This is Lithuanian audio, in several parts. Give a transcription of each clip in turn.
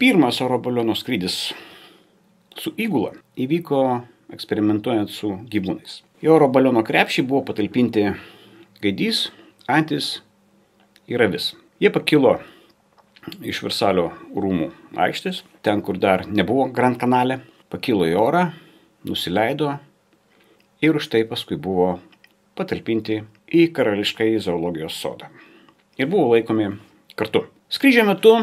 Pirmas oro baliono skrydis su įgula įvyko eksperimentuojant su gyvūnais. Į oro baliono krepšį buvo patalpinti gaidys, antis ir avis. Jie pakilo iš Versalio rūmų aikštės, ten, kur dar nebuvo Grand Kanale, pakilo į orą, nusileido ir už tai paskui buvo patalpinti į karališkąjį zoologijos sodą. Ir buvo laikomi kartu. Skrydžio metu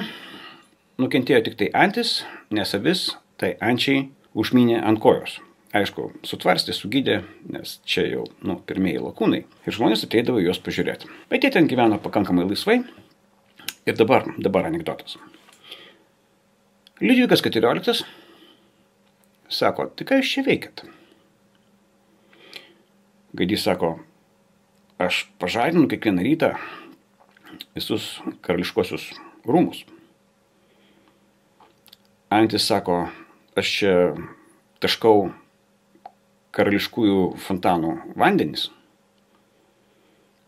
nukentėjo tik tai antis, nes avis tai ančiai užmynė ant kojos. Aišku, sutvarstė, sugydė, nes čia jau pirmieji lakūnai. Ir žmonės ateidavo juos pažiūrėti. Bet jie ten gyveno pakankamai laisvai. Ir dabar anekdotas. Liudvikas XIV sako, tai ką jūs čia veikiat? Gaidys sako, aš pažadinu kiekvieną rytą visus karališkosius rūmus. Antis sako, aš čia taškau karališkųjų fontanų vandenis.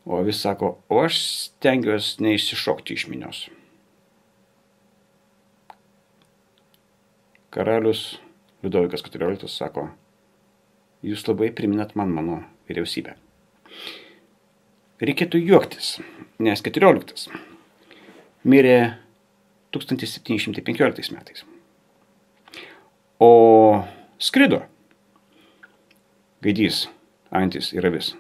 O avis sako, o aš stengiuosi neišsišokti iš minios. Karalius Liudvikas XIV sako, jūs labai priminat man mano vyriausybę. Reikėtų juoktis, nes XIV mirė 1715 metais. O skrido gaidys, antis ir avis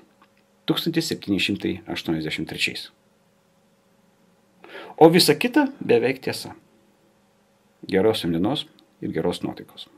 1783. O visa kita beveik tiesa. Geros jums dienos ir geros nuotaikos.